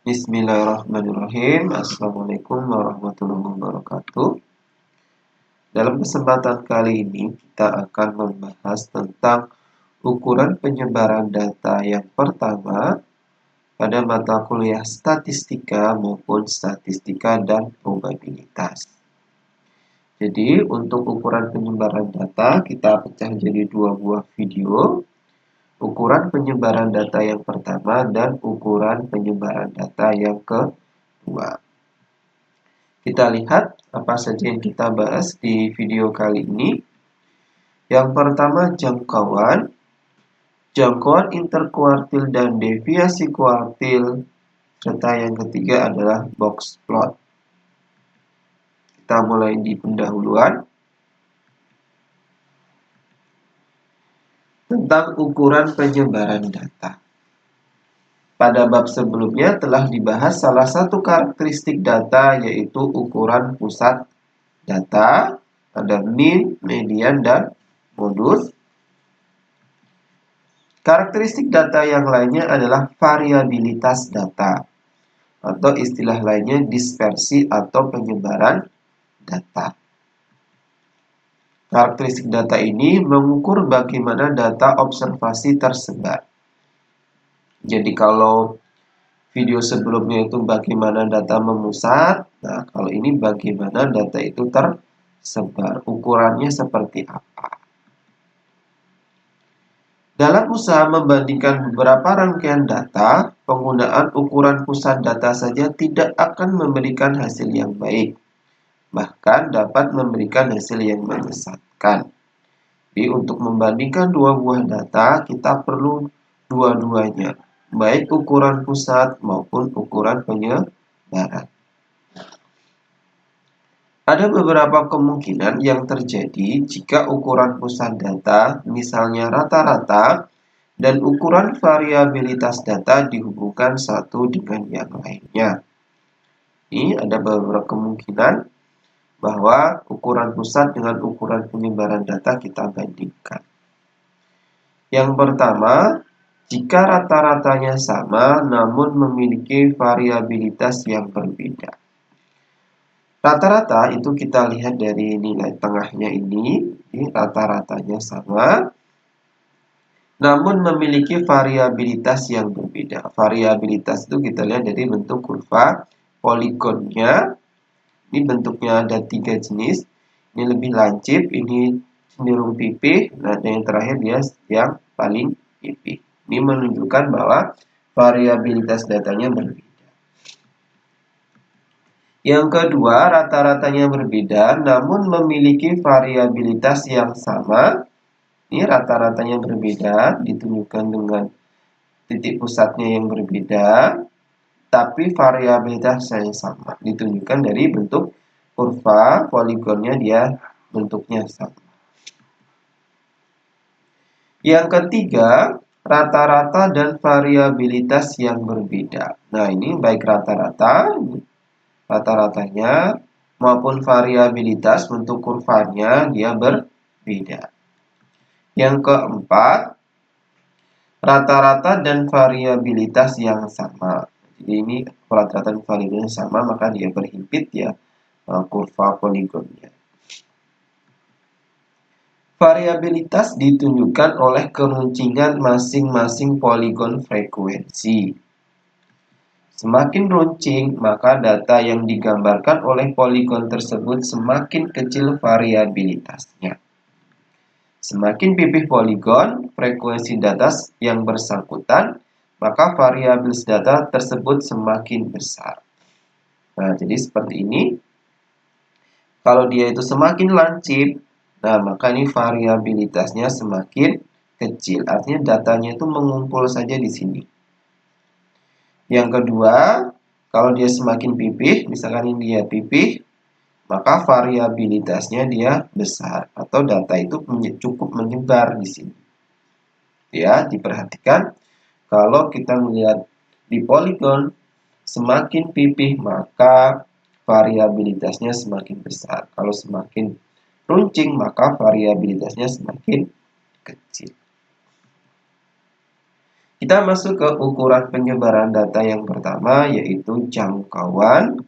Bismillahirrahmanirrahim. Assalamualaikum warahmatullahi wabarakatuh. Dalam kesempatan kali ini kita akan membahas tentang ukuran penyebaran data yang pertama pada mata kuliah statistika maupun statistika dan probabilitas. Jadi untuk ukuran penyebaran data kita pecah jadi dua buah video. Ukuran penyebaran data yang pertama dan ukuran penyebaran data yang kedua. Kita lihat apa saja yang kita bahas di video kali ini. Yang pertama jangkauan interkuartil dan deviasi kuartil, serta yang ketiga adalah box plot. Kita mulai di pendahuluan. Tentang ukuran penyebaran data. Pada bab sebelumnya telah dibahas salah satu karakteristik data yaitu ukuran pusat data, ada mean, median, dan modus. Karakteristik data yang lainnya adalah variabilitas data, atau istilah lainnya dispersi atau penyebaran data. Karakteristik data ini mengukur bagaimana data observasi tersebar. Jadi kalau video sebelumnya itu bagaimana data memusat, nah kalau ini bagaimana data itu tersebar, ukurannya seperti apa. Dalam usaha membandingkan beberapa rangkaian data, penggunaan ukuran pusat data saja tidak akan memberikan hasil yang baik, bahkan dapat memberikan hasil yang menyesatkan. Jadi untuk membandingkan dua buah data, kita perlu dua-duanya, baik ukuran pusat maupun ukuran penyebaran. Ada beberapa kemungkinan yang terjadi jika ukuran pusat data, misalnya rata-rata, dan ukuran variabilitas data dihubungkan satu dengan yang lainnya. Ini ada beberapa kemungkinan bahwa ukuran pusat dengan ukuran penyebaran data kita bandingkan. Yang pertama, jika rata-ratanya sama namun memiliki variabilitas yang berbeda. Rata-rata itu kita lihat dari nilai tengahnya ini rata-ratanya sama, namun memiliki variabilitas yang berbeda. Variabilitas itu kita lihat dari bentuk kurva poligonnya. Ini bentuknya ada 3 jenis. Ini lebih lancip, ini cenderung pipih, nah yang terakhir dia yang paling pipih. Ini menunjukkan bahwa variabilitas datanya berbeda. Yang kedua, rata-ratanya berbeda namun memiliki variabilitas yang sama. Ini rata-ratanya berbeda, ditunjukkan dengan titik pusatnya yang berbeda, tapi variabilitas yang sama, ditunjukkan dari bentuk kurva poligonnya dia bentuknya sama. Yang ketiga, rata-rata dan variabilitas yang berbeda. Nah, ini baik rata-ratanya maupun variabilitas bentuk kurvanya dia berbeda. Yang keempat, rata-rata dan variabilitas yang sama. Jadi ini rata-rata dan variabilitas sama, maka dia berhimpit ya kurva poligonnya. Variabilitas ditunjukkan oleh keruncingan masing-masing poligon frekuensi. Semakin runcing, maka data yang digambarkan oleh poligon tersebut semakin kecil variabilitasnya. Semakin pipih poligon, frekuensi data yang bersangkutan, maka variabilitas data tersebut semakin besar. Nah, jadi seperti ini. Kalau dia itu semakin lancip, nah maka ini variabilitasnya semakin kecil. Artinya datanya itu mengumpul saja di sini. Yang kedua, kalau dia semakin pipih, misalkan ini dia pipih, maka variabilitasnya dia besar atau data itu cukup menyebar di sini. Ya, diperhatikan kalau kita melihat di poligon semakin pipih maka variabilitasnya semakin besar. Kalau semakin runcing maka variabilitasnya semakin kecil. Kita masuk ke ukuran penyebaran data yang pertama, yaitu jangkauan.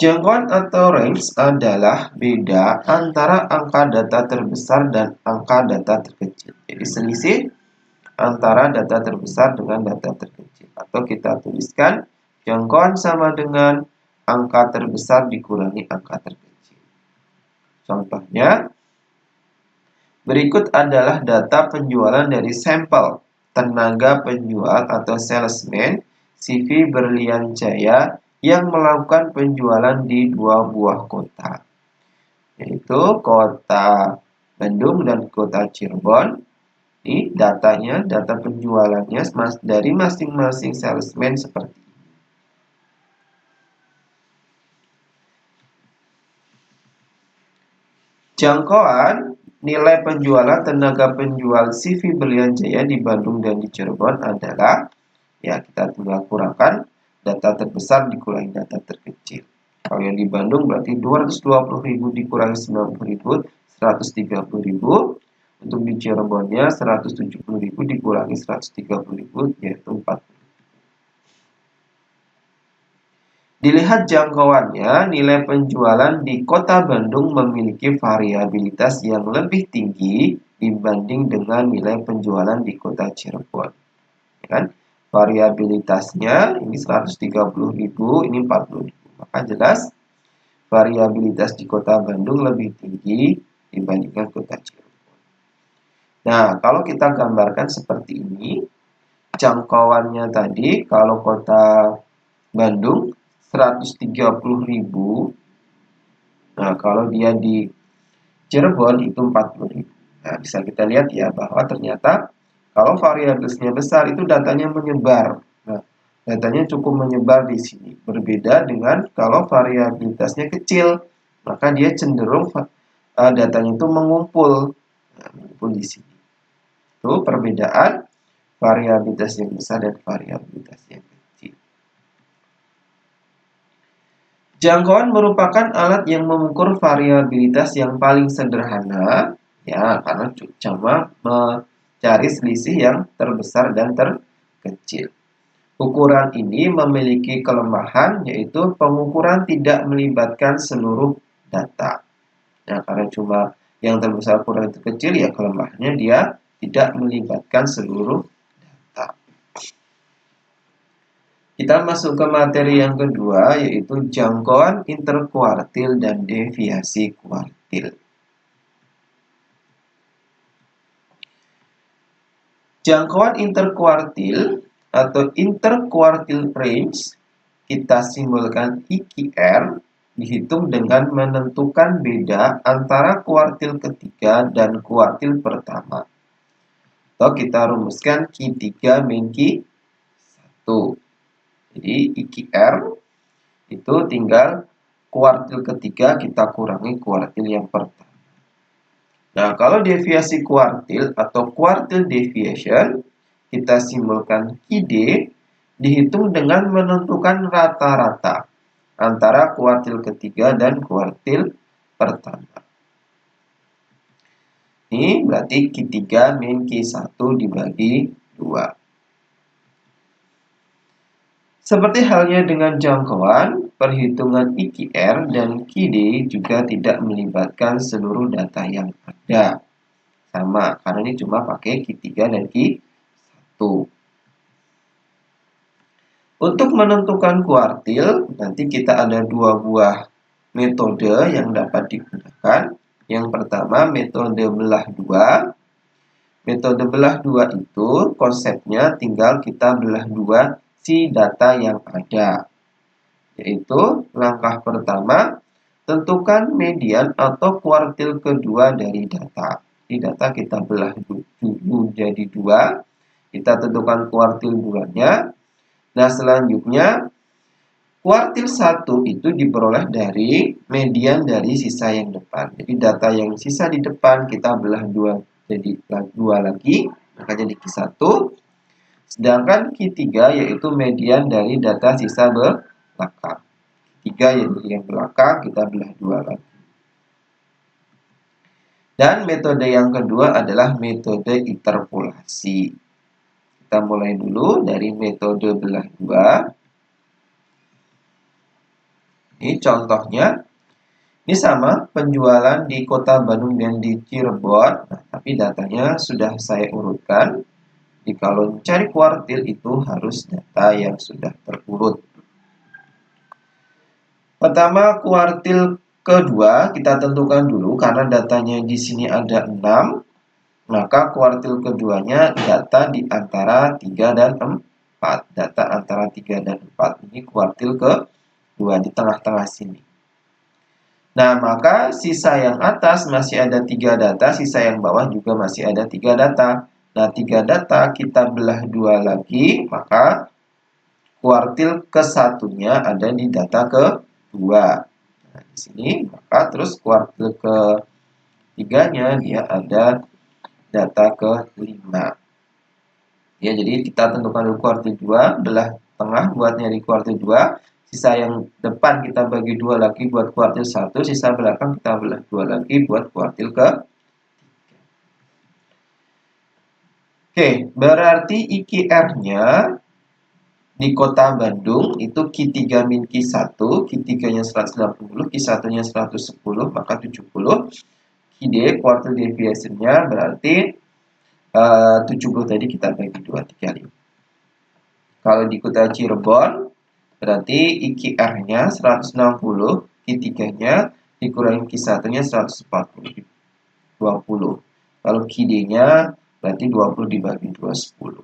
Jangkauan atau range adalah beda antara angka data terbesar dan angka data terkecil. Jadi selisih antara data terbesar dengan data terkecil. Atau kita tuliskan jangkauan sama dengan angka terbesar dikurangi angka terkecil. Contohnya, berikut adalah data penjualan dari sampel tenaga penjual atau salesman CV Berlian Jaya yang melakukan penjualan di 2 buah kota, yaitu kota Bandung dan kota Cirebon. Ini datanya, data penjualannya dari masing-masing salesman seperti ini. Jangkauan nilai penjualan tenaga penjual CV Berlian Jaya di Bandung dan di Cirebon adalah, ya kita tinggal kurangkan data terbesar dikurangi data terkecil. Kalau yang di Bandung berarti 220.000 dikurangi 90.000, 130.000. Untuk di Cirebonnya 170.000 dikurangi 130.000, yaitu 40. Dilihat jangkauannya, nilai penjualan di kota Bandung memiliki variabilitas yang lebih tinggi dibanding dengan nilai penjualan di kota Cirebon. Ya kan? Variabilitasnya ini 130.000, ini 40.000. Maka jelas variabilitas di kota Bandung lebih tinggi dibandingkan kota Cirebon. Nah, kalau kita gambarkan seperti ini, jangkauannya tadi kalau kota Bandung 130.000. Nah, kalau dia di Cirebon itu 40.000. Nah, bisa kita lihat ya bahwa ternyata kalau variabelnya besar itu datanya menyebar. Nah, datanya cukup menyebar di sini. Berbeda dengan kalau variabilitasnya kecil, maka dia cenderung datanya itu mengumpul. Nah, mengumpul di sini. Itu perbedaan variabilitas yang besar dan variabilitas yang kecil. Jangkauan merupakan alat yang mengukur variabilitas yang paling sederhana, ya, karena cuma mencari selisih yang terbesar dan terkecil. Ukuran ini memiliki kelemahan, yaitu pengukuran tidak melibatkan seluruh data. Nah, karena cuma yang terbesar kurang terkecil, ya kelemahannya dia tidak melibatkan seluruh data. Kita masuk ke materi yang kedua, yaitu jangkauan interkuartil dan deviasi kuartil. Jangkauan interkuartil atau interkuartil range kita simbolkan IQR, dihitung dengan menentukan beda antara kuartil ketiga dan kuartil pertama. Atau kita rumuskan Q3 min Q1. Jadi IQR itu tinggal kuartil ketiga kita kurangi kuartil yang pertama. Nah, kalau deviasi kuartil atau quartile deviation kita simbolkan QD, dihitung dengan menentukan rata-rata antara kuartil ketiga dan kuartil pertama. Ini berarti Q3 min Q1 dibagi 2. Seperti halnya dengan jangkauan, perhitungan IQR dan QD juga tidak melibatkan seluruh data yang ada. Sama, karena ini cuma pakai Q3 dan Q1. Untuk menentukan kuartil, nanti kita ada 2 buah metode yang dapat digunakan. Yang pertama, metode belah 2. Metode belah 2 itu konsepnya tinggal kita belah 2 si data yang ada, yaitu langkah pertama, tentukan median atau kuartil kedua dari data. Di data kita belah dulu jadi 2, kita tentukan kuartil 2-nya. Nah, selanjutnya kuartil 1 itu diperoleh dari median dari sisa yang depan. Jadi data yang sisa di depan kita belah 2 jadi 2 lagi, maka jadi Q1. Sedangkan Q3 yaitu median dari data sisa belakang. Q3 yang belakang kita belah 2 lagi. Dan metode yang kedua adalah metode interpolasi. Kita mulai dulu dari metode belah dua. Ini contohnya. Ini sama penjualan di Kota Bandung dan di Cirebon. Nah, tapi datanya sudah saya urutkan. Jadi kalau mencari kuartil itu harus data yang sudah terurut. Pertama, kuartil kedua kita tentukan dulu karena datanya di sini ada 6. Maka kuartil keduanya data di antara 3 dan 4. Data antara 3 dan 4. Ini kuartil kedua di tengah-tengah sini. Nah, maka sisa yang atas masih ada 3 data, sisa yang bawah juga masih ada 3 data. Nah, 3 data kita belah 2 lagi, maka kuartil ke-1-nya ada di data ke-2. Nah, di sini, maka terus kuartil ke-3-nya dia ada data ke-5. Ya, jadi kita tentukan dulu kuartil 2, belah tengah buat nyari kuartil 2. Sisa yang depan kita bagi 2 lagi buat kuartil 1, sisa belakang kita belah 2 lagi buat kuartil ke. Oke, berarti IQR-nya di Kota Bandung itu Q3 min Q1, Q3-nya 180, Q1-nya 110, maka 70. QD, quartile deviation-nya berarti 70 tadi kita bagi 2, 35. Kalau di Kota Cirebon, berarti IQR-nya 160, Q3-nya dikurangi Q1-nya 140, 20. Kalau QD-nya berarti 20 dibagi 2, 10.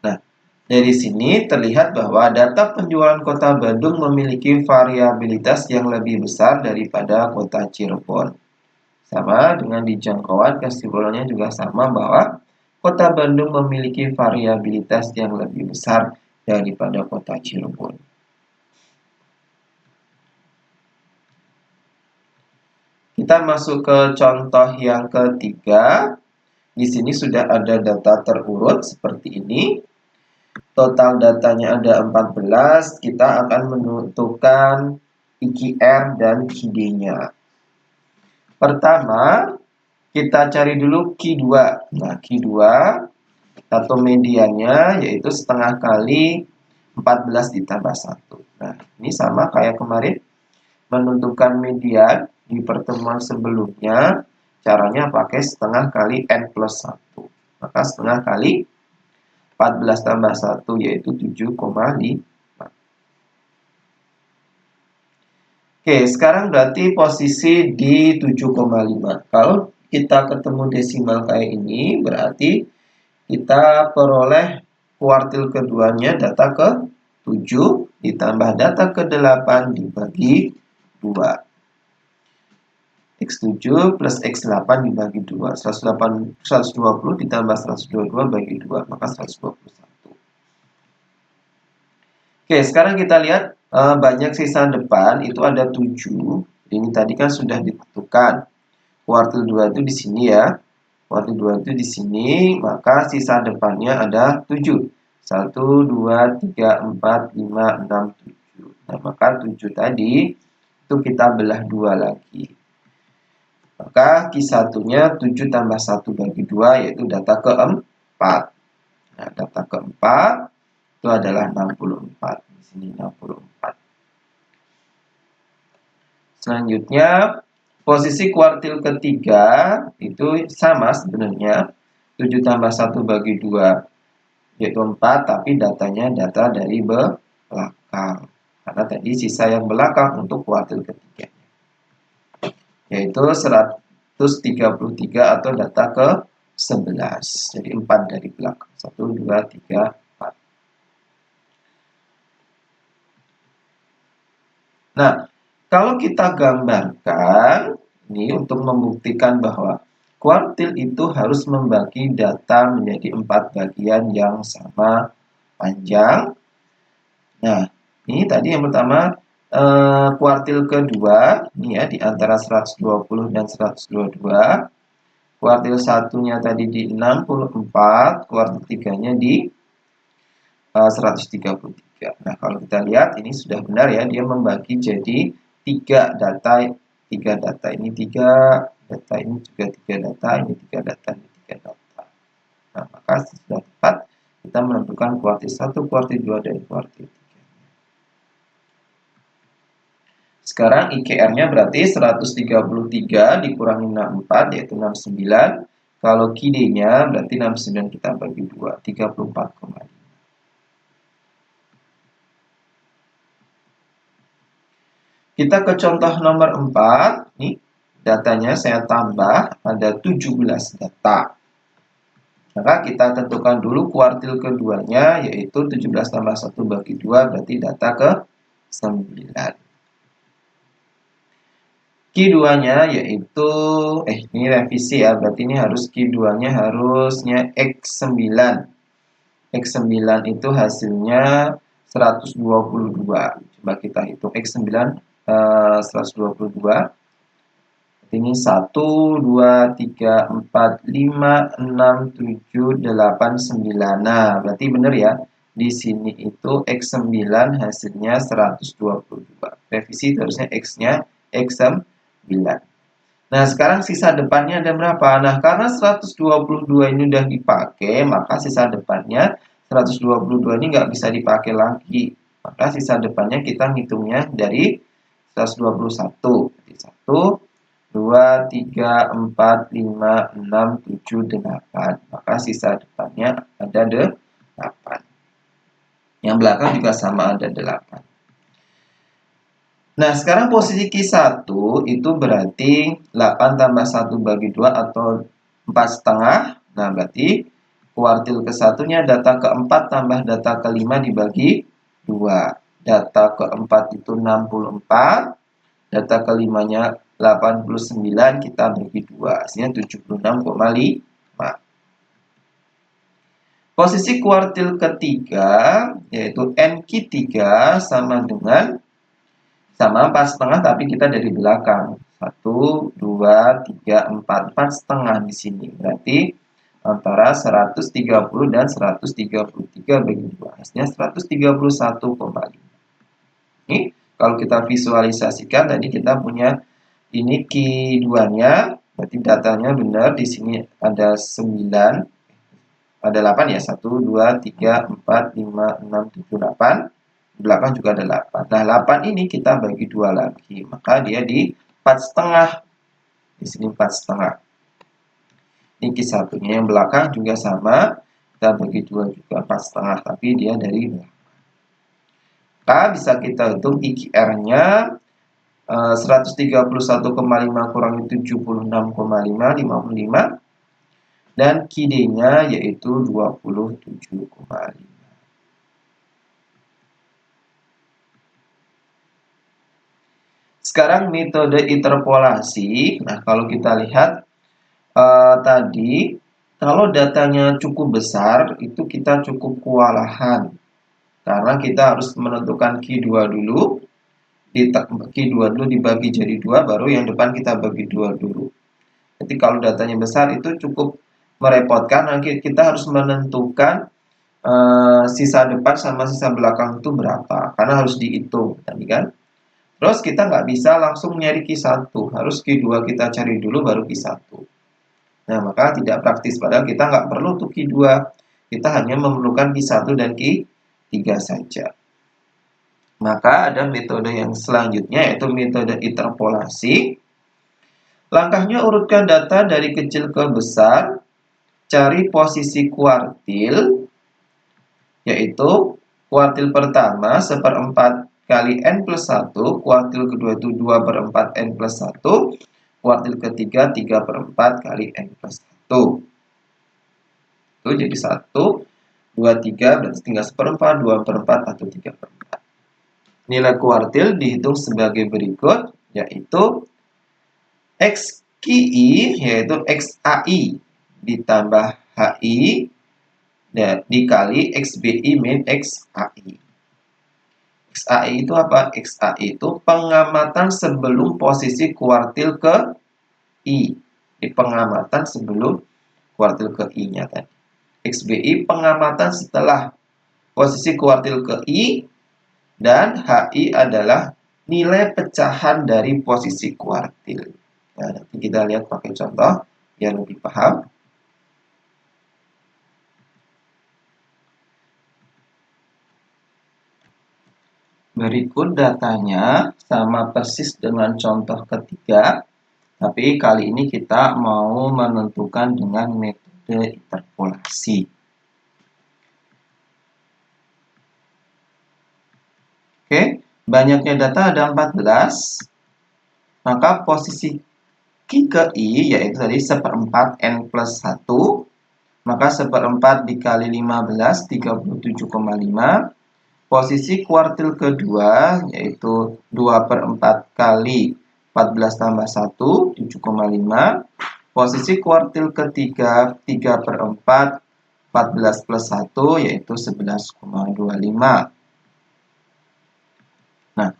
Nah, dari sini terlihat bahwa data penjualan Kota Bandung memiliki variabilitas yang lebih besar daripada Kota Cirebon. Sama dengan di jangkauan, kesimpulannya juga sama bahwa Kota Bandung memiliki variabilitas yang lebih besar daripada Kota Cirebon. Kita masuk ke contoh yang ketiga. Di sini sudah ada data terurut seperti ini. Total datanya ada 14. Kita akan menentukan IQR dan QD-nya. Pertama, kita cari dulu Q2. Nah, Q2 atau mediannya yaitu setengah kali 14 ditambah 1. Nah, ini sama kayak kemarin menentukan median di pertemuan sebelumnya. Caranya pakai setengah kali N plus 1. Maka setengah kali 14 tambah 1 yaitu 7,5. Oke, sekarang berarti posisi di 7,5. Kalau kita ketemu desimal kayak ini, berarti kita peroleh kuartil keduanya data ke-7 ditambah data ke-8 dibagi 2. X7 plus X8 dibagi 2. 120 ditambah 122 bagi 2, maka 121. Oke, sekarang kita lihat banyak sisa depan itu ada 7. Ini tadi kan sudah ditentukan. Kuartil 2 itu di sini ya. Kuartil 2 itu di sini, maka sisa depannya ada 7. 1, 2, 3, 4, 5, 6, 7. Nah, maka 7 tadi itu kita belah 2 lagi. Maka Q1-nya 7 tambah 1 bagi 2 yaitu data ke-4. Nah, data ke-4 itu adalah 64. Di sini 64. Selanjutnya, posisi kuartil ketiga itu sama sebenarnya. 7 tambah 1 bagi 2 yaitu 4, tapi datanya data dari belakang. Karena tadi sisa yang belakang untuk kuartil ketiga. Yaitu 133 atau data ke-11. Jadi 4 dari belakang. 1, 2, 3, 4. Nah, kalau kita gambarkan, ini untuk membuktikan bahwa kuartil itu harus membagi data menjadi 4 bagian yang sama panjang. Nah, ini tadi yang pertama kuartil kedua, ini ya di antara 120 dan 122. Kuartil satunya tadi di 64, kuartil tiganya di 133. Nah, kalau kita lihat ini sudah benar ya, dia membagi jadi 3 data 3 data, ini 3 data, ini juga 3 data, ini 3 data, ini 3 data. Nah, maka sudah tepat kita menentukan kuartil 1, kuartil 2, dan kuartil 3. Sekarang IKR-nya berarti 133 dikurangi 64, yaitu 69. Kalau KD-nya berarti 69 kita bagi 2, 34,5. Kita ke contoh nomor 4. Nih, datanya saya tambah, ada 17 data. Maka kita tentukan dulu kuartil keduanya, yaitu 17 tambah 1 bagi 2, berarti data ke 9. Q2-nya yaitu, ini revisi ya, berarti ini harus Q2-nya harusnya X9. X9 itu hasilnya 122. Coba kita hitung X9 122. Ini 1, 2, 3, 4, 5, 6, 7, 8, 9. Nah, berarti benar ya. Di sini itu X9 hasilnya 122. Revisi harusnya X-nya X9. Nah, sekarang sisa depannya ada berapa? Nah, karena 122 ini udah dipakai, maka sisa depannya 122 ini nggak bisa dipakai lagi. Maka sisa depannya kita ngitungnya dari 121. Jadi 1, 2, 3, 4, 5, 6, 7, 8. Maka sisa depannya ada 8. Yang belakang juga sama, ada 8. Nah, sekarang posisi Q1 itu berarti 8 tambah 1 bagi 2 atau 4,5. Nah, berarti kuartil ke-1-nya data keempat tambah data kelima dibagi 2. Data keempat itu 64. Data kelimanya 89, kita bagi 2. Hasilnya 76,5. Posisi kuartil ketiga, yaitu NQ3 sama dengan 4,5, tapi kita dari belakang. 1, 2, 3, 4. 4,5 di sini. Berarti antara 130 dan 133 bagi 2. Hasilnya 131,5. Ini kalau kita visualisasikan, tadi kita punya ini Q2-nya. Berarti datanya benar. Di sini ada 9. Ada 8 ya. 1, 2, 3, 4, 5, 6, 7, 8. Di belakang juga ada 8. Nah, 8 ini kita bagi 2 lagi. Maka dia di 4,5. Di sini 4,5. Ini Q1-nya. Yang belakang juga sama. Kita bagi 2 juga 4,5. Tapi dia dari belakang. Maka bisa kita hitung IKR-nya 131,5 kurangi 76,5, 55. Dan KD-nya yaitu 27,5. Sekarang metode interpolasi. Nah, kalau kita lihat tadi, kalau datanya cukup besar, itu kita cukup kewalahan. Karena kita harus menentukan Q2 dulu. Q2 dulu dibagi jadi 2, baru yang depan kita bagi 2 dulu. Jadi kalau datanya besar itu cukup merepotkan. Nanti kita harus menentukan sisa depan sama sisa belakang itu berapa. Karena harus dihitung tadi kan. Terus kita nggak bisa langsung nyari Q1, harus Q2 kita cari dulu baru Q1. Nah, maka tidak praktis, padahal kita nggak perlu tuh Q2. Kita hanya memerlukan Q1 dan Q3 saja. Maka ada metode yang selanjutnya, yaitu metode interpolasi. Langkahnya urutkan data dari kecil ke besar, cari posisi kuartil, yaitu kuartil pertama 1/4 kali N plus 1, kuartil kedua itu 2/4 N plus 1, kuartil ketiga 3/4 kali N plus 1. Itu jadi 1, 2, 3, berarti tinggal 1/4, 2/4, atau 3/4. Nilai kuartil dihitung sebagai berikut, yaitu XQI, yaitu XAI, ditambah HI, dan dikali XBI min XAI. XAI itu apa? XAI itu pengamatan sebelum posisi kuartil ke I. Di pengamatan sebelum kuartil ke I-nya tadi. XBI pengamatan setelah posisi kuartil ke I, dan HI adalah nilai pecahan dari posisi kuartil. Nah, nanti kita lihat pakai contoh biar lebih paham. Berikut datanya sama persis dengan contoh ketiga, tapi kali ini kita mau menentukan dengan metode interpolasi. Oke, banyaknya data ada 14, maka posisi Q ke I, yaitu tadi 1/4 N plus 1, maka 1/4 dikali 15, 37,5. Posisi kuartil kedua, yaitu 2/4 kali 14 tambah 1, 7,5. Posisi kuartil ketiga, 3/4, 14 plus 1, yaitu 11,25. Nah,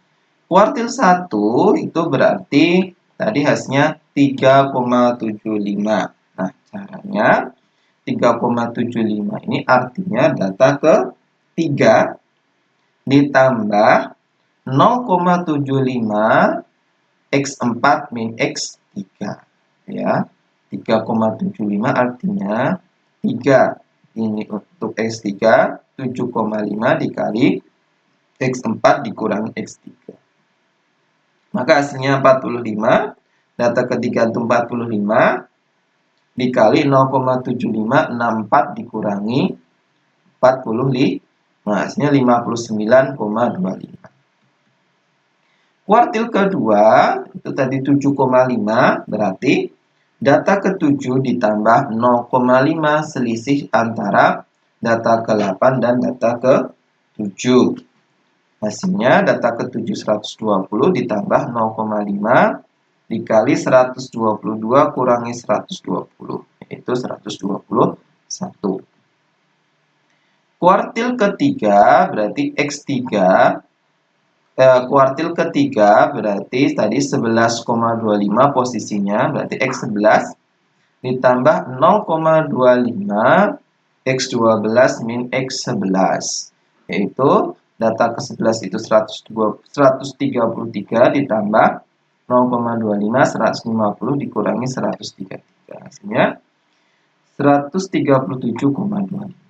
kuartil 1 itu berarti tadi hasilnya 3,75. Nah, caranya 3,75 ini artinya data ke-3 ditambah 0,75 X4 min X3. Ya, 3,75 artinya 3. Ini untuk X3, 7,5 dikali X4 dikurangi X3. Maka hasilnya 45. Data ketiga itu 45 dikali 0,7564 dikurangi 45. Nah, hasilnya 59,25. Kuartil kedua itu tadi 7,5, berarti data ke-7 ditambah 0,5 selisih antara data ke-8 dan data ke-7. Hasilnya data ke-7 120 ditambah 0,5 dikali 122 kurangi 120, yaitu 121. Kuartil ketiga berarti X3. Kuartil ketiga berarti tadi 11,25 posisinya, berarti X11 ditambah 0,25 X12 min X11, yaitu data ke-11 itu 133 ditambah 0,25 150 dikurangi 133, hasilnya 137,25.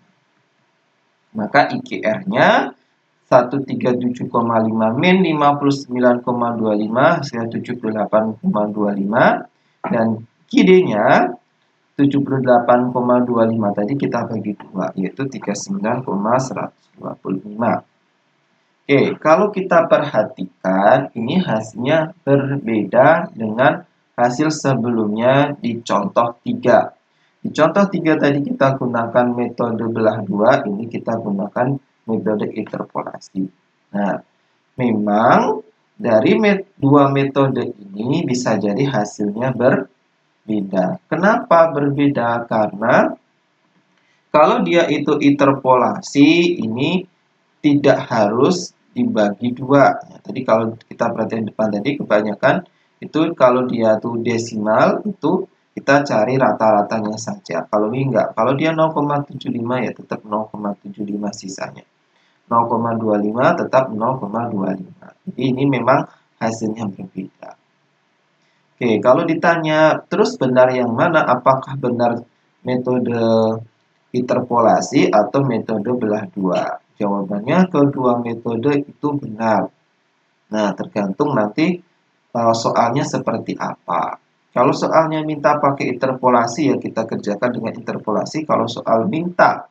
Maka IKR-nya 137,5 min 59,25 hasilnya 78,25, dan QD-nya 78,25 tadi kita bagi 2, yaitu 39,125. Oke, kalau kita perhatikan ini hasilnya berbeda dengan hasil sebelumnya di contoh 3. Di contoh 3 tadi kita gunakan metode belah 2, ini kita gunakan metode interpolasi. Nah, memang dari dua metode ini bisa jadi hasilnya berbeda. Kenapa berbeda? Karena kalau dia itu interpolasi, ini tidak harus dibagi 2. Ya, tadi kalau kita perhatikan depan tadi, kebanyakan itu kalau dia tuh desimal, itu kita cari rata-ratanya saja. Kalau ini enggak, kalau dia 0,75 ya tetap 0,75 sisanya. 0,25 tetap 0,25. Jadi ini memang hasilnya berbeda. Oke, kalau ditanya terus benar yang mana? Apakah benar metode interpolasi atau metode belah 2? Jawabannya kedua metode itu benar. Nah, tergantung nanti soalnya seperti apa. Kalau soalnya minta pakai interpolasi ya kita kerjakan dengan interpolasi. Kalau soal minta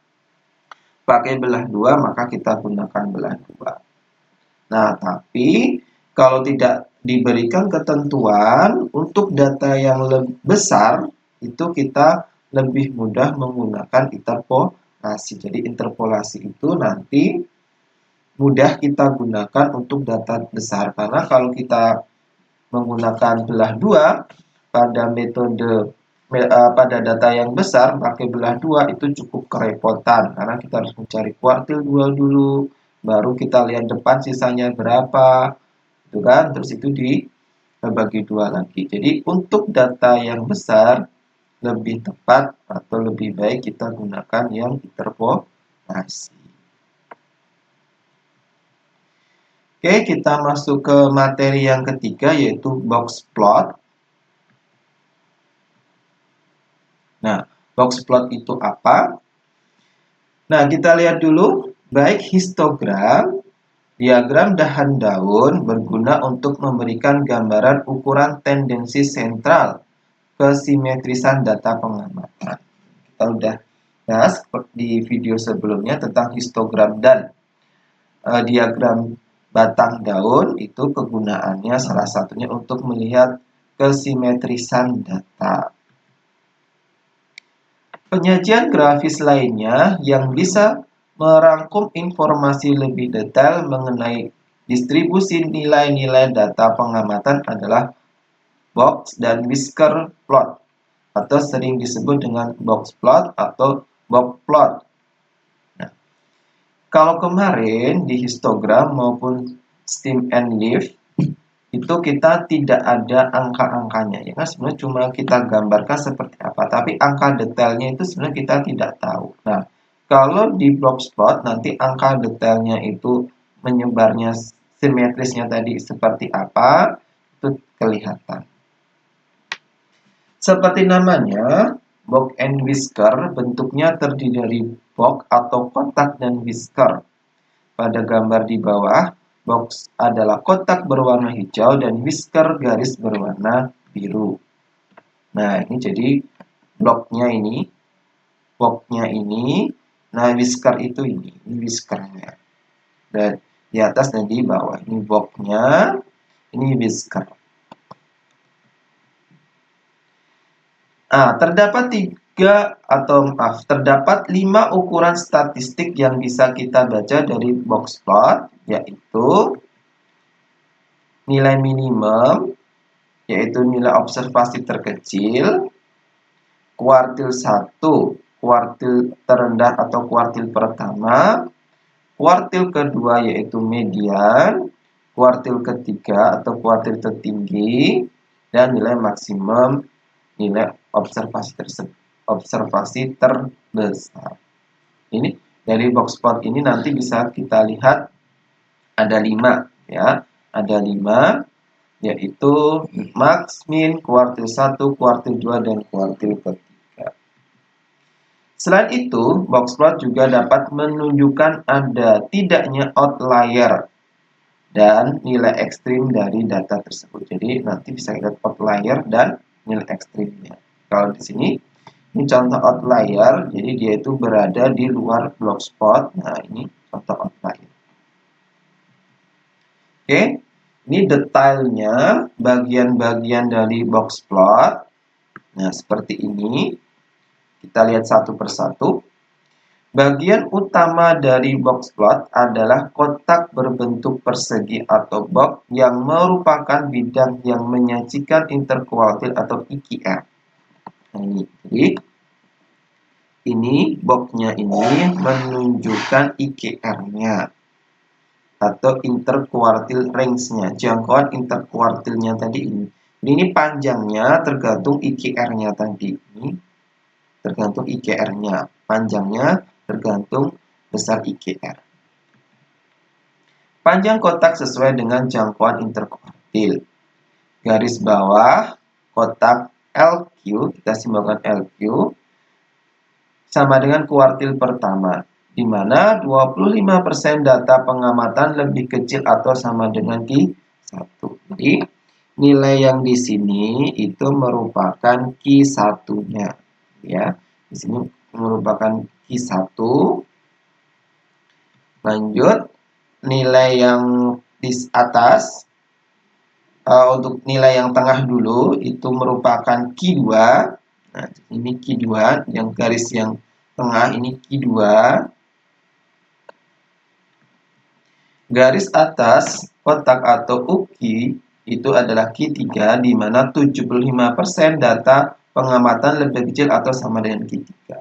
pakai belah 2 maka kita gunakan belah 2. Nah, tapi kalau tidak diberikan ketentuan untuk data yang lebih besar, itu kita lebih mudah menggunakan interpolasi. Jadi interpolasi itu nanti mudah kita gunakan untuk data besar. Karena kalau kita menggunakan belah 2 pada metode pada data yang besar, pakai belah 2 itu cukup kerepotan. Karena kita harus mencari kuartil 2 dulu, baru kita lihat depan sisanya berapa, gitu kan? Terus itu dibagi 2 lagi. Jadi untuk data yang besar lebih tepat atau lebih baik kita gunakan yang interpolasi. Oke, kita masuk ke materi yang ketiga, yaitu box plot. Nah, box plot itu apa? Nah, kita lihat dulu, baik histogram, diagram dahan daun berguna untuk memberikan gambaran ukuran tendensi sentral kesimetrisan data pengamatan. Kita udah bahas di video sebelumnya tentang histogram dan diagram batang daun. Itu kegunaannya salah satunya untuk melihat kesimetrisan data. Penyajian grafis lainnya yang bisa merangkum informasi lebih detail mengenai distribusi nilai-nilai data pengamatan adalah box dan whisker plot, atau sering disebut dengan box plot atau box plot. Nah, kalau kemarin di histogram maupun stem and leaf itu kita tidak ada angka-angkanya, ya kan, sebenarnya cuma kita gambarkan seperti apa, tapi angka detailnya itu sebenarnya kita tidak tahu. Nah, kalau di box plot nanti angka detailnya itu menyebarnya simetrisnya tadi seperti apa, itu kelihatan. Seperti namanya, box and whisker bentuknya terdiri dari box atau kotak dan whisker. Pada gambar di bawah, box adalah kotak berwarna hijau dan whisker garis berwarna biru. Nah, ini jadi bloknya ini, boxnya ini, nah whisker itu ini whiskernya. Dan di atas dan di bawah, ini boxnya, ini whisker. Nah, terdapat 5 ukuran statistik yang bisa kita baca dari box plot, yaitu nilai minimum, yaitu nilai observasi terkecil, kuartil 1, kuartil terendah atau kuartil pertama, kuartil kedua yaitu median, kuartil ketiga atau kuartil tertinggi, dan nilai maksimum, nilai observasi terbesar. Ini dari box plot ini nanti bisa kita lihat ada 5, ya. Ada 5, yaitu max, min, kuartil 1, kuartil 2, dan kuartil ketiga. Selain itu, box plot juga dapat menunjukkan ada tidaknya outlier dan nilai ekstrim dari data tersebut. Jadi nanti bisa lihat outlier dan nilai ekstrimnya. Kalau di sini, ini contoh outlier, jadi dia itu berada di luar box plot. Nah, ini contoh outlier. Oke, ini detailnya, bagian-bagian dari box plot. Nah, seperti ini. Kita lihat satu persatu. Bagian utama dari box plot adalah kotak berbentuk persegi atau box yang merupakan bidang yang menyajikan interkuartil atau IQR. Nah, jadi ini boxnya ini menunjukkan IQR-nya atau interkuartil range-nya, jangkauan interkuartilnya tadi ini. Ini panjangnya tergantung IQR-nya tadi ini. Tergantung IQR-nya, panjangnya tergantung besar IQR. Panjang kotak sesuai dengan jangkauan interkuartil. Garis bawah kotak LQ, kita simbolkan LQ, sama dengan kuartil pertama, di mana 25% data pengamatan lebih kecil atau sama dengan Q1. Jadi nilai yang di sini itu merupakan Q1-nya. Ya, di sini merupakan Q1. Lanjut, nilai yang di atas, untuk nilai yang tengah dulu itu merupakan Q2. Nah, ini Q2, yang garis yang tengah ini Q2. Garis atas kotak atau UKI itu adalah Q3, di mana 75% data pengamatan lebih kecil atau sama dengan Q3.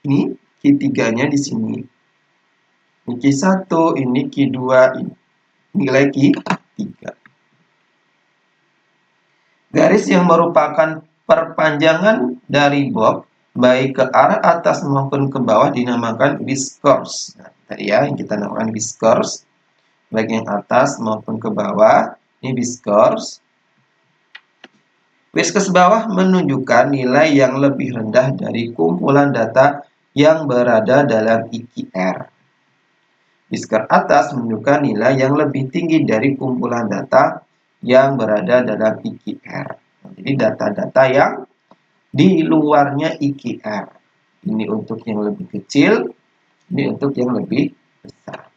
Ini Q3-nya di sini. Ini Q1, ini Q2, ini nilai Q3. Garis yang merupakan perpanjangan dari box baik ke arah atas maupun ke bawah dinamakan whiskers. Nah, tadi ya yang kita namakan whiskers. baik yang atas maupun ke bawah. Ini whiskers. Whiskers bawah menunjukkan nilai yang lebih rendah dari kumpulan data yang berada dalam IQR. Whiskers atas menunjukkan nilai yang lebih tinggi dari kumpulan data yang berada dalam IQR. Jadi data-data yang di luarnya IQR. Ini untuk yang lebih kecil, ini untuk yang lebih besar.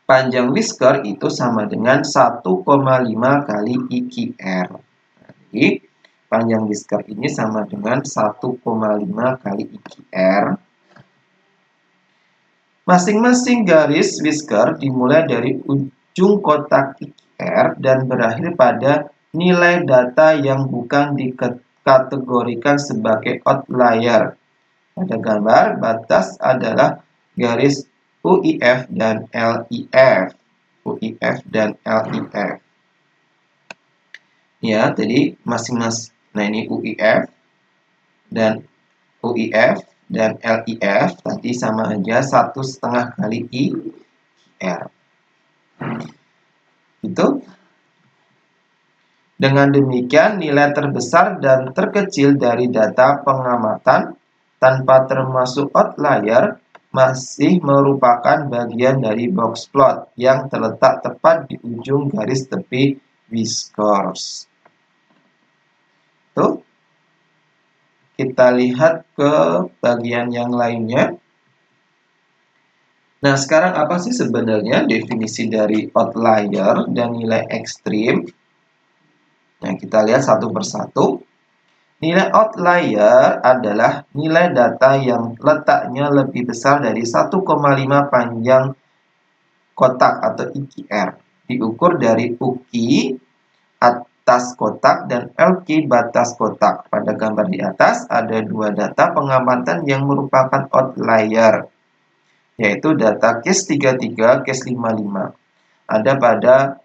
Panjang whisker itu sama dengan 1,5 kali IQR. Jadi, panjang whisker ini sama dengan 1,5 kali IQR. Masing-masing garis whisker dimulai dari ujung kotak IQR dan berakhir pada nilai data yang bukan dikategorikan sebagai outlier. Pada gambar, batas adalah garis UIF dan LIF. UIF dan LIF. Ya, jadi masing-masing. Nah, ini UIF dan LIF tadi sama aja 1,5 kali IR. Itu. Dengan demikian, nilai terbesar dan terkecil dari data pengamatan tanpa termasuk outlier masih merupakan bagian dari box plot yang terletak tepat di ujung garis tepi whiskers. Tuh. Kita lihat ke bagian yang lainnya. Nah, sekarang apa sih sebenarnya definisi dari outlier dan nilai ekstrim? Nah, kita lihat satu persatu. Nilai outlier adalah nilai data yang letaknya lebih besar dari 1,5 panjang kotak atau IQR. Diukur dari UQ atas kotak dan LQ batas kotak. Pada gambar di atas ada dua data pengamatan yang merupakan outlier, yaitu data case 33, case 55. Ada pada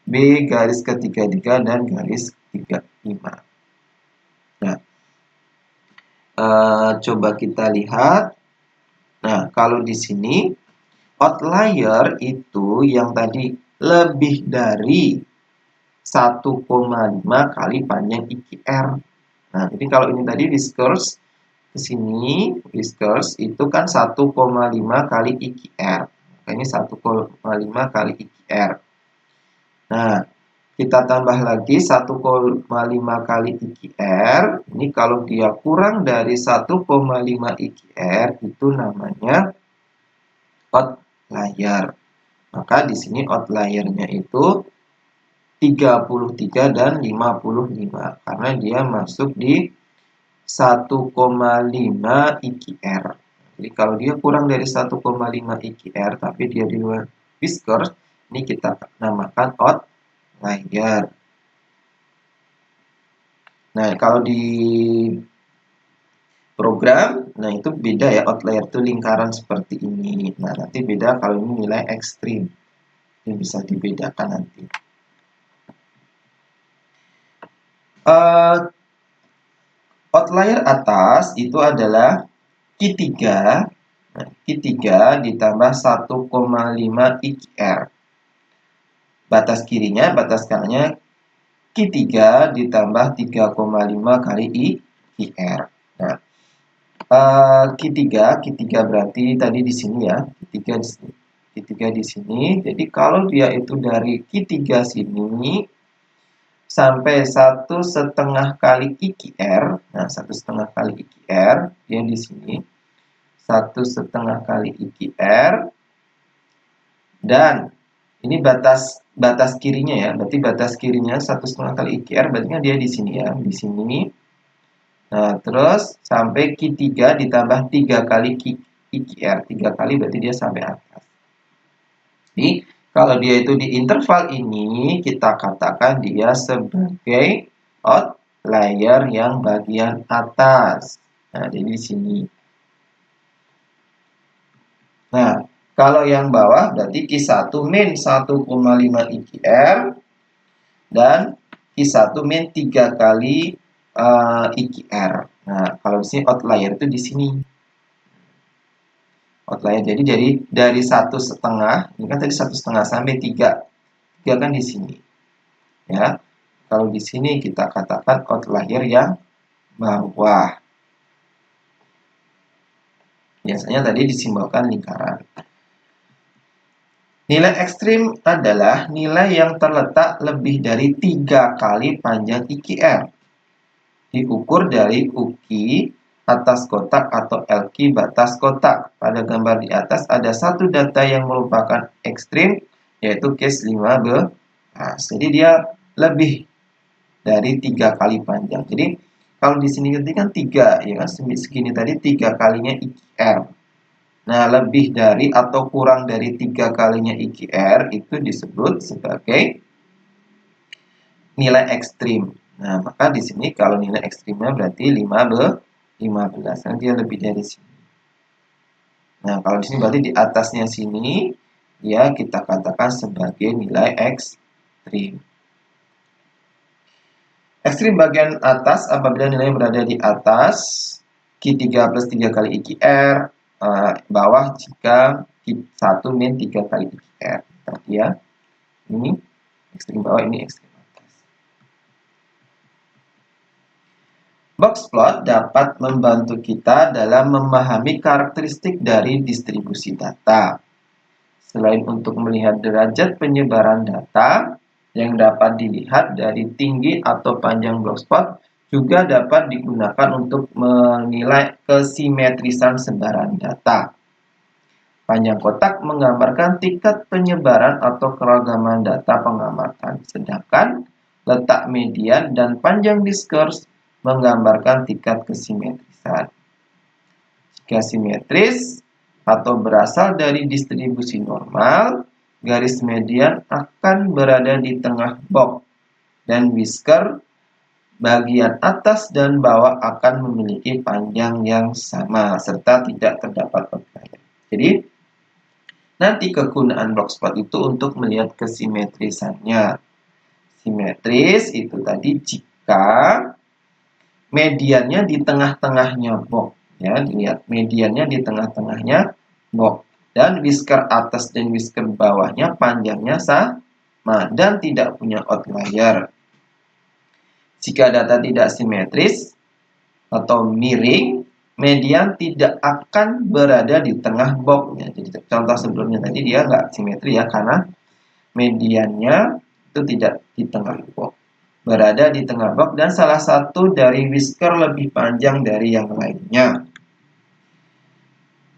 B garis ke-33 dan garis 35. Nah, coba kita lihat. Nah, kalau di sini outlier itu yang tadi lebih dari 1,5 kali panjang IQR. Nah, jadi kalau ini tadi whiskers ke sini, whiskers itu kan 1,5 kali IQR. Ini 1,5 kali IQR. Nah, kita tambah lagi 1,5 kali IQR. Ini kalau dia kurang dari 1,5 IQR itu namanya outlier. Maka di sini outliernya itu 33 dan 55 karena dia masuk di 1,5 IQR. Jadi kalau dia kurang dari 1,5 IQR tapi dia di luar whiskers, ini kita namakan outlier. Nah, kalau di program, nah itu beda ya, outlier itu lingkaran seperti ini. Nah, nanti beda kalau ini nilai ekstrim. Ini bisa dibedakan nanti. Outlier atas itu adalah Q3. Nah, Q3 ditambah 1,5 IQR. Batas kirinya, batas kanannya Q3 ditambah 3,5 kali IQR. Nah, Q3 berarti tadi di sini ya, Q3 di sini. Q3 di sini. Jadi kalau dia itu dari Q3 sini sampai 1,5 kali IQR. Nah, 1,5 kali IQR dia di sini. 1,5 kali IQR. Dan ini batas kirinya ya. Berarti batas kirinya 1,5 kali IQR berarti kan dia di sini ya, di sini. Nah, terus sampai Q3 ditambah 3 kali IQR. 3 kali berarti dia sampai atas. Jadi, kalau dia itu di interval ini, kita katakan dia sebagai outlier yang bagian atas. Nah, jadi di sini. Nah, kalau yang bawah berarti Q1 min 1,5 IQR dan Q1 min 3 kali IQR. Nah, kalau di sini outlier itu di sini. outlier. Jadi dari 1,5, ini kan tadi 1,5 sampai 3 kan di sini. Ya, kalau di sini kita katakan outlier yang bawah. Biasanya tadi disimbolkan lingkaran. Nilai ekstrim adalah nilai yang terletak lebih dari 3 kali panjang IQR. Diukur dari UQ atas kotak atau LQ batas kotak. Pada gambar di atas ada satu data yang merupakan ekstrim, yaitu case 15. Jadi dia lebih dari 3 kali panjang. Jadi kalau di sini kan 3, ya kan, segini tadi 3 kalinya IQR. Nah, lebih dari atau kurang dari 3 kalinya IQR itu disebut sebagai nilai ekstrim. Nah, maka di sini kalau nilai ekstrimnya berarti 15, kan dia lebih dari sini. Nah, kalau di sini berarti di atasnya sini, ya kita katakan sebagai nilai ekstrim. Ekstrim bagian atas apabila nilai berada di atas Q3 plus 3 kali IQR, bawah jika Q1 min 3 kali IQR. Tadi ya, ini ekstrim bawah, ini ekstrim atas. Box plot dapat membantu kita dalam memahami karakteristik dari distribusi data. Selain untuk melihat derajat penyebaran data yang dapat dilihat dari tinggi atau panjang box plot, juga dapat digunakan untuk menilai kesimetrisan sebaran data. Panjang kotak menggambarkan tingkat penyebaran atau keragaman data pengamatan, sedangkan letak median dan panjang diskursus menggambarkan tingkat kesimetrisan. Jika simetris atau berasal dari distribusi normal, garis median akan berada di tengah box, dan whisker bagian atas dan bawah akan memiliki panjang yang sama, serta tidak terdapat outlier. Jadi, nanti kegunaan box plot itu untuk melihat kesimetrisannya. Simetris itu tadi jika mediannya di tengah-tengahnya box. Ya, dilihat mediannya di tengah-tengahnya box. Dan whisker atas dan whisker bawahnya panjangnya sama dan tidak punya outlier. Jika data tidak simetris atau miring, median tidak akan berada di tengah box. Jadi contoh sebelumnya tadi dia nggak simetri ya, karena mediannya itu tidak di tengah box, berada di tengah box, dan salah satu dari whisker lebih panjang dari yang lainnya.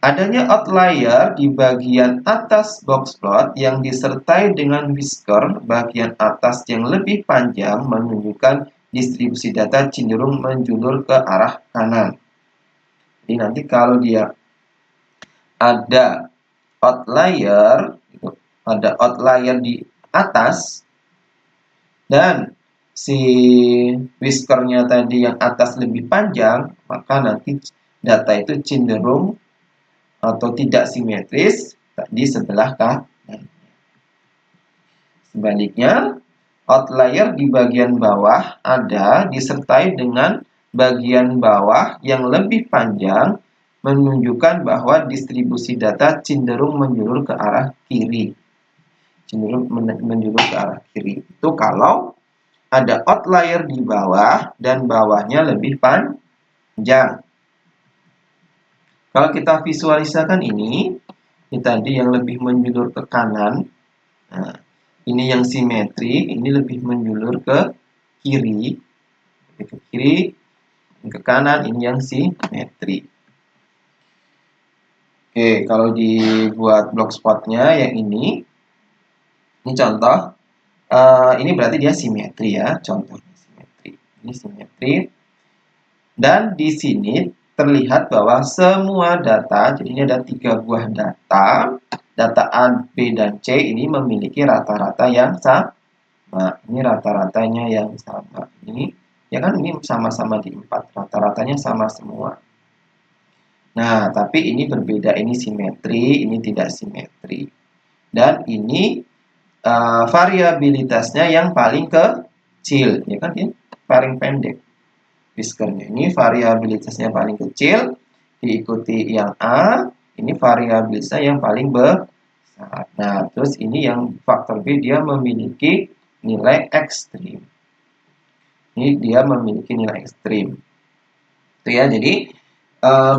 Adanya outlier di bagian atas box plot yang disertai dengan whisker bagian atas yang lebih panjang menunjukkan distribusi data cenderung menjulur ke arah kanan. Jadi nanti kalau dia ada outlier di atas dan si whiskernya tadi yang atas lebih panjang, maka nanti data itu cenderung atau tidak simetris di sebelah kanan. Sebaliknya, outlier di bagian bawah ada disertai dengan bagian bawah yang lebih panjang, menunjukkan bahwa distribusi data cenderung menjulur ke arah kiri. Cenderung menjulur ke arah kiri. Itu kalau ada outlier di bawah dan bawahnya lebih panjang. Kalau kita visualisasikan ini tadi yang lebih menjulur ke kanan. Nah, ini yang simetri, ini lebih menjulur ke kiri. Ke kiri, ke kanan, ini yang simetri. Oke, kalau dibuat block spotnya yang ini contoh. Ini berarti dia simetri ya, contohnya simetri. Ini simetri. Dan di sini terlihat bahwa semua data, jadi ini ada 3 buah data A, B, dan C ini memiliki rata-rata yang sama. Ini rata-ratanya yang sama. Ini, ya kan ini sama-sama di 4, rata-ratanya sama semua. Nah, tapi ini berbeda, ini simetri, ini tidak simetri. Dan ini variabilitasnya yang paling kecil, ya kan ini paling pendek. Whiskernya ini variabilitasnya paling kecil, diikuti yang A, ini variabilitasnya yang paling besar. Nah, terus ini yang faktor B dia memiliki nilai ekstrim. Ini dia memiliki nilai ekstrim. Itu ya, jadi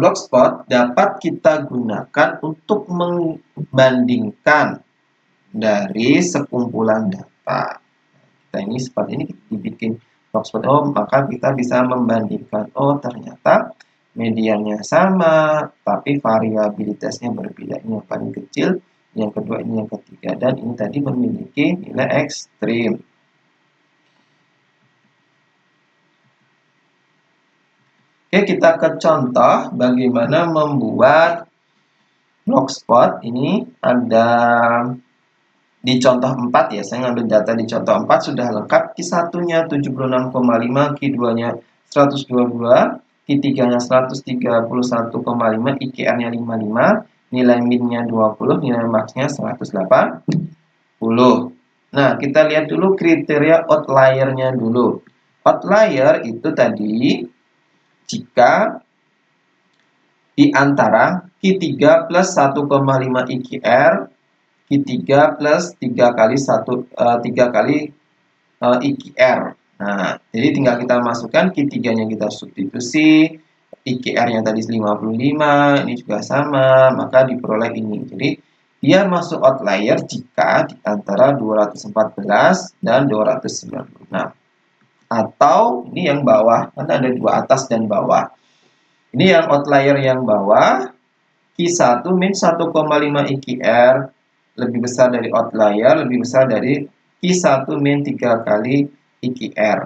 Blogspot dapat kita gunakan untuk membandingkan dari sekumpulan data. Kita ini seperti ini dibikin Blogspot. Oh, maka kita bisa membandingkan. Oh, ternyata mediannya sama, tapi variabilitasnya berbeda. Ini yang paling kecil, yang kedua ini yang ketiga, dan ini tadi memiliki nilai ekstrim. Oke, kita ke contoh bagaimana membuat Blogspot. Ini ada di contoh 4 ya, saya ngambil data di contoh 4 sudah lengkap. Q1-nya 76,5, Q2-nya 122, Q3-nya 131,5, IKR-nya 55, nilai min-nya 20, nilai max-nya 180. Nah, kita lihat dulu kriteria outlier-nya dulu. Outlier itu tadi jika di antara Q3 plus 1,5 IKR, Q3 plus 3 kali IKR. Nah, jadi tinggal kita masukkan Q3-nya kita substitusi, IKR-nya tadi 55, ini juga sama, maka diperoleh ini. Jadi, dia masuk outlier jika di antara 214 dan 296. Atau, ini yang bawah, karena ada dua atas dan bawah. Ini yang outlier yang bawah, Q1 min 1,5 IKR, lebih besar dari outlier, lebih besar dari Q1 min 3 kali IKR.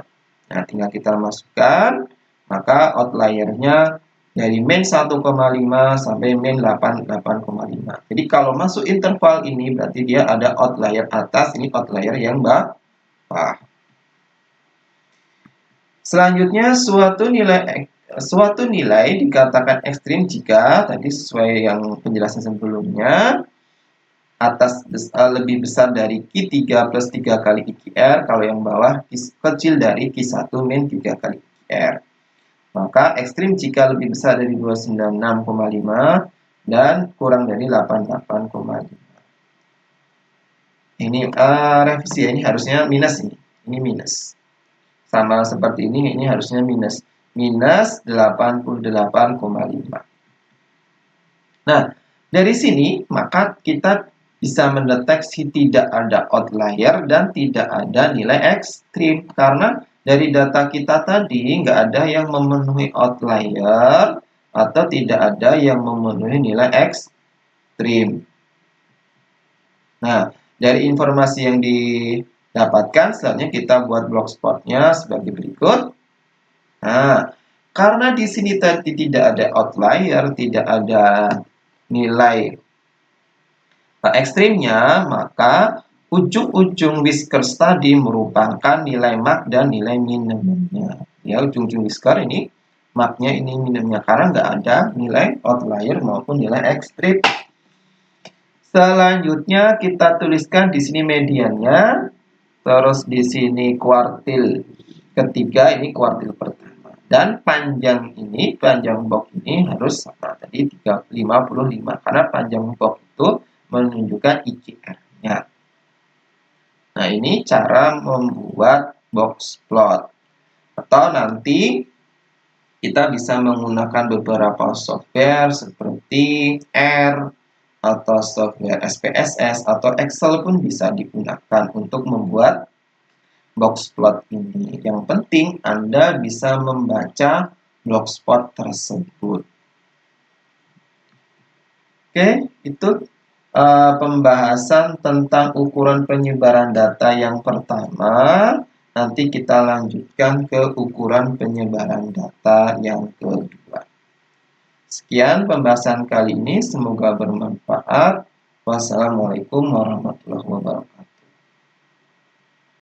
Nah, tinggal kita masukkan, maka outliernya dari min 1,5 sampai min 8,5. Jadi kalau masuk interval ini berarti dia ada outlier atas, ini outlier yang bawah. Selanjutnya suatu nilai dikatakan ekstrim jika tadi sesuai yang penjelasan sebelumnya atas lebih besar dari Q3 plus 3 kali IKR, kalau yang bawah kecil dari Q1 min 3 kali IKR. Maka ekstrim jika lebih besar dari 296,5 dan kurang dari 88,5. Ini revisi ya, ini harusnya minus ini. Ini minus. Sama seperti ini harusnya minus. Minus 88,5. Nah, dari sini maka kita bisa mendeteksi tidak ada outlier dan tidak ada nilai ekstrim. Karena dari data kita tadi nggak ada yang memenuhi outlier atau tidak ada yang memenuhi nilai ekstrim. Nah, dari informasi yang didapatkan, selanjutnya kita buat blogspotnya sebagai berikut. Nah, karena di sini tadi tidak ada outlier, tidak ada nilai ekstrimnya, maka ujung-ujung whiskers tadi merupakan nilai max dan nilai minimumnya. Ya, ujung-ujung whisker ini max-nya ini minimumnya karena nggak ada nilai outlier maupun nilai ekstrim. Selanjutnya kita tuliskan di sini mediannya, terus di sini kuartil ketiga, ini kuartil pertama. Dan panjang ini, panjang box ini harus sama tadi 55 karena panjang box itu menunjukkan IKR-nya. Nah, ini cara membuat box plot. Atau nanti kita bisa menggunakan beberapa software seperti R atau software SPSS atau Excel pun bisa digunakan untuk membuat box plot ini. Yang penting Anda bisa membaca blogspot tersebut. Oke, itu pembahasan tentang ukuran penyebaran data yang pertama. Nanti kita lanjutkan ke ukuran penyebaran data yang kedua. Sekian pembahasan kali ini, semoga bermanfaat. Wassalamualaikum warahmatullahi wabarakatuh.